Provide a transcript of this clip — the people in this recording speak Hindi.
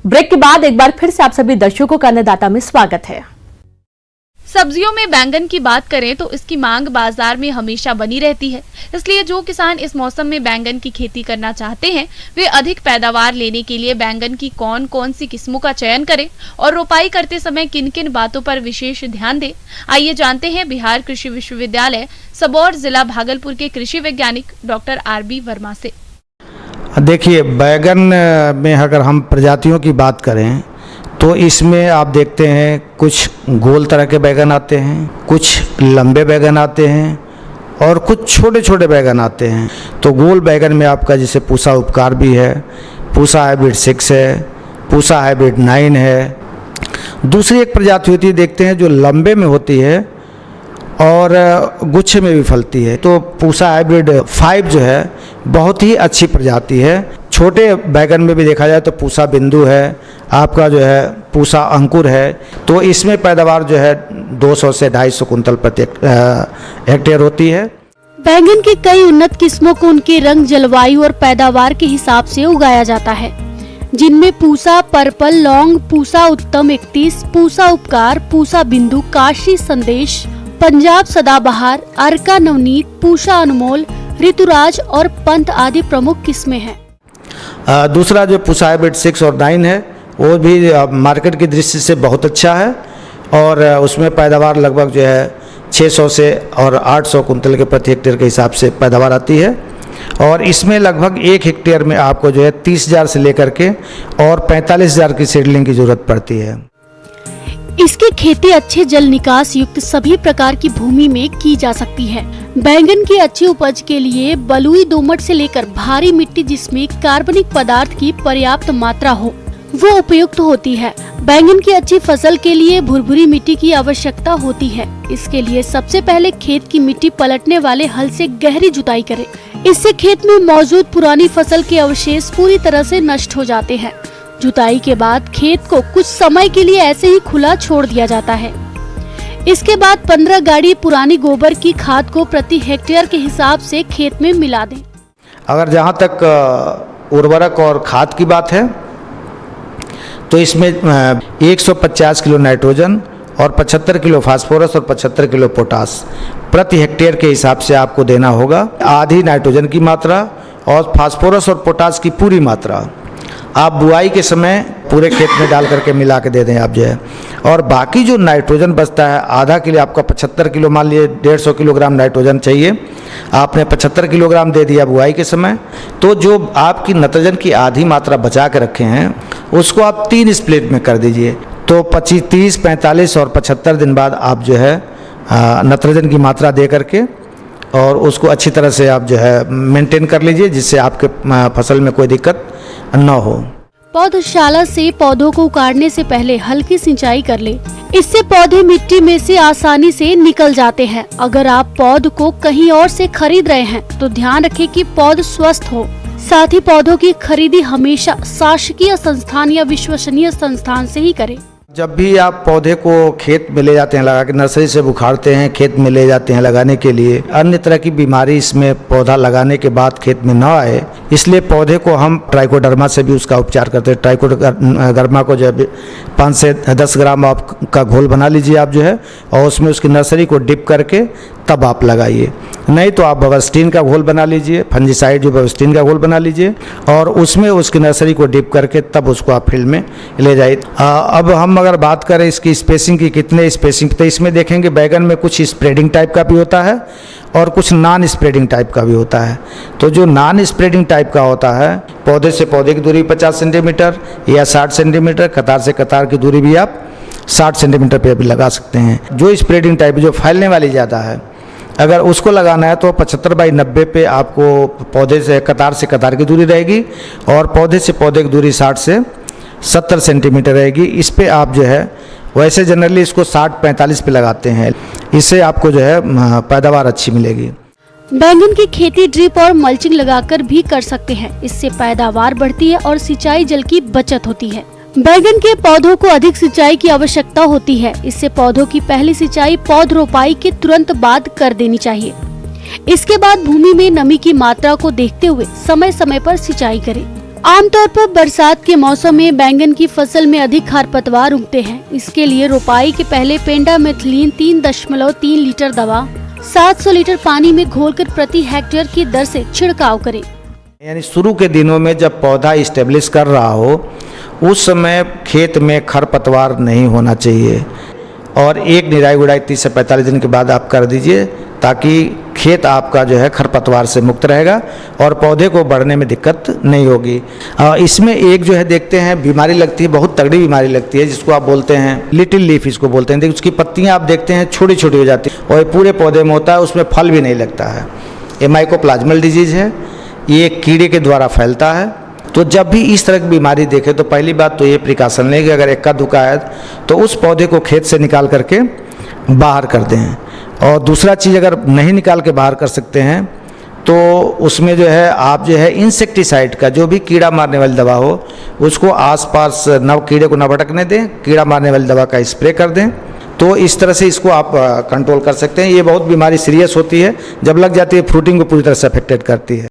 ब्रेक के बाद एक बार फिर से आप सभी दर्शकों का अन्नदाता में स्वागत है। सब्जियों में बैंगन की बात करें तो इसकी मांग बाजार में हमेशा बनी रहती है। इसलिए जो किसान इस मौसम में बैंगन की खेती करना चाहते हैं वे अधिक पैदावार लेने के लिए बैंगन की कौन कौन सी किस्मों का चयन करें और रोपाई करते समय किन किन बातों पर विशेष ध्यान दें। आइए जानते हैं बिहार कृषि विश्वविद्यालय सबौर जिला भागलपुर के कृषि वैज्ञानिक डॉक्टर RB वर्मा से। देखिए, बैगन में अगर हम प्रजातियों की बात करें तो इसमें आप देखते हैं कुछ गोल तरह के बैगन आते हैं, कुछ लंबे बैगन आते हैं और कुछ छोटे छोटे बैगन आते हैं। तो गोल बैगन में आपका जैसे पूसा उपकार भी है, पूसा हाइब्रिड 6 है, पूसा हाइब्रिड 9 है। दूसरी एक प्रजाति होती है देखते हैं जो लंबे में होती है और गुच्छे में भी फलती है। तो पूसा हाइब्रिड 5 जो है बहुत ही अच्छी प्रजाति है। छोटे बैगन में भी देखा जाए तो पूसा बिंदु है, आपका जो है पूसा अंकुर है। तो इसमें पैदावार जो है 200 से 250 कुंतल प्रति हेक्टेयर होती है। बैंगन की कई उन्नत किस्मों को उनके रंग, जलवायु और पैदावार के हिसाब से उगाया जाता है, जिनमें पूसा पर्पल लॉन्ग, पूसा उत्तम 31, पूसा उपकार, पूसा बिंदु, काशी संदेश, पंजाब सदाबहार, अर्का नवनीत, पूसा अनमोल, ऋतुराज और पंत आदि प्रमुख किस्में हैं। दूसरा जो पूसा हाइब्रिड 6 और 9 है वो भी मार्केट की दृष्टि से बहुत अच्छा है और उसमें पैदावार लगभग जो है 600 से और 800 कुंतल के प्रति हेक्टेयर के हिसाब से पैदावार आती है। और इसमें लगभग 1 हेक्टेयर में आपको जो है 30,000 से लेकर के और 45,000 की सीडलिंग की जरूरत पड़ती है। इसकी खेती अच्छे जल निकास युक्त सभी प्रकार की भूमि में की जा सकती है। बैंगन की अच्छी उपज के लिए बलुई दोमट से लेकर भारी मिट्टी जिसमें कार्बनिक पदार्थ की पर्याप्त मात्रा हो वो उपयुक्त होती है। बैंगन की अच्छी फसल के लिए भुरभुरी मिट्टी की आवश्यकता होती है। इसके लिए सबसे पहले खेत की मिट्टी पलटने वाले हल से गहरी जुताई करें। इससे खेत में मौजूद पुरानी फसल के अवशेष पूरी तरह से नष्ट हो जाते हैं। जुताई के बाद खेत को कुछ समय के लिए ऐसे ही खुला छोड़ दिया जाता है। इसके बाद 15 गाड़ी पुरानी गोबर की खाद को प्रति हेक्टेयर के हिसाब से खेत में मिला दें। अगर जहाँ तक उर्वरक और खाद की बात है तो इसमें 150 किलो नाइट्रोजन और 75 किलो फास्फोरस और 75 किलो पोटास प्रति हेक्टेयर के हिसाब से आपको देना होगा। आधी नाइट्रोजन की मात्रा और फास्फोरस और पोटास की पूरी मात्रा आप बुआई के समय पूरे खेत में डाल करके मिला के दे दें आप जो है। और बाकी जो नाइट्रोजन बचता है आधा के लिए आपका 75 किलो, मान लीजिए 150 किलोग्राम नाइट्रोजन चाहिए, आपने 75 किलोग्राम दे दिया बुआई के समय, तो जो आपकी नाइट्रोजन की आधी मात्रा बचा के रखे हैं उसको आप 3 स्प्लिट में कर दीजिए। तो 25, 30, 45 और 75 दिन बाद आप जो है नाइट्रोजन की मात्रा दे करके और उसको अच्छी तरह से आप जो है मेंटेन कर लीजिए जिससे आपके फसल में कोई दिक्कत न हो। पौधशाला से पौधों को उखाड़ने से पहले हल्की सिंचाई कर ले। इससे पौधे मिट्टी में से आसानी से निकल जाते हैं। अगर आप पौध को कहीं और से खरीद रहे हैं तो ध्यान रखें कि पौध स्वस्थ हो। साथ ही पौधों की खरीदी हमेशा शासकीय संस्थान या विश्वसनीय संस्थान से ही करें। जब भी आप पौधे को खेत में ले जाते हैं लगा के, नर्सरी से उखाड़ते हैं खेत में ले जाते हैं लगाने के लिए, अन्य तरह की बीमारी इसमें पौधा लगाने के बाद खेत में न आए इसलिए पौधे को हम ट्राइकोडर्मा से भी उसका उपचार करते हैं। ट्राइकोडर्मा को जो है 5 से 10 ग्राम आपका घोल बना लीजिए आप जो है और उसमें उसकी नर्सरी को डिप करके तब आप लगाइए। नहीं तो आप बवस्टीन का घोल बना लीजिए, फंजीसाइड जो बवस्टीन का घोल बना लीजिए और उसमें उसकी नर्सरी को डिप करके तब उसको आप फील्ड में ले जाइए। अब हम अगर बात करें इसकी स्पेसिंग की, कितने स्पेसिंग, तो इसमें देखेंगे बैगन में कुछ स्प्रेडिंग टाइप का भी होता है और कुछ नॉन स्प्रेडिंग टाइप का भी होता है। तो जो नॉन स्प्रेडिंग टाइप का होता है पौधे से पौधे की दूरी 50 सेंटीमीटर या 60 सेंटीमीटर, कतार से कतार की दूरी भी आप 60 सेंटीमीटर पे भी लगा सकते हैं। जो स्प्रेडिंग टाइप जो फैलने वाली ज़्यादा है अगर उसको लगाना है तो 75/90 पे आपको पौधे से कतार की दूरी रहेगी और पौधे से पौधे की दूरी 60 से 70 सेंटीमीटर रहेगी। इस पे आप जो है वैसे जनरली इसको 60-45 पे लगाते हैं, इससे आपको जो है पैदावार अच्छी मिलेगी। बैंगन की खेती ड्रिप और मल्चिंग लगाकर भी कर सकते हैं। इससे पैदावार बढ़ती है और सिंचाई जल की बचत होती है। बैंगन के पौधों को अधिक सिंचाई की आवश्यकता होती है। इससे पौधों की पहली सिंचाई पौध रोपाई के तुरंत बाद कर देनी चाहिए। इसके बाद भूमि में नमी की मात्रा को देखते हुए समय समय पर सिंचाई करें। आमतौर पर बरसात के मौसम में बैंगन की फसल में अधिक खरपतवार उगते हैं। इसके लिए रोपाई के पहले पेंडामेथिलीन 3.3 लीटर दवा 700 लीटर पानी में घोलकर प्रति हेक्टेयर की दर से छिड़काव करें। यानी शुरू के दिनों में जब पौधा इस्टेब्लिश कर रहा हो उस समय खेत में खरपतवार नहीं होना चाहिए और एक निराई गुड़ाई 30 से 45 दिन के बाद आप कर दीजिए ताकि खेत आपका जो है खरपतवार से मुक्त रहेगा और पौधे को बढ़ने में दिक्कत नहीं होगी। इसमें एक जो है देखते हैं बीमारी लगती है, बहुत तगड़ी बीमारी लगती है जिसको आप बोलते हैं लिटिल लीफ, इसको बोलते हैं। देखिए उसकी पत्तियां आप देखते हैं छोटी छोटी हो जाती है और ये पूरे पौधे में होता है, उसमें फल भी नहीं लगता है। ये माइकोप्लाज्मल डिजीज़ है, ये कीड़े के द्वारा फैलता है। तो जब भी इस तरह की बीमारी देखे तो पहली बात तो ये प्रिकॉशन लें कि अगर इक्का दुक्का है तो उस पौधे को खेत से निकाल करके बाहर कर दें। और दूसरा चीज़ अगर नहीं निकाल के बाहर कर सकते हैं तो उसमें जो है आप जो है इंसेक्टिसाइड का जो भी कीड़ा मारने वाली दवा हो उसको आसपास कीड़े को न भटकने दें, कीड़ा मारने वाली दवा का स्प्रे कर दें। तो इस तरह से इसको आप कंट्रोल कर सकते हैं। ये बहुत बीमारी सीरियस होती है, जब लग जाती है फ्रूटिंग को पूरी तरह से अफेक्टेड करती है।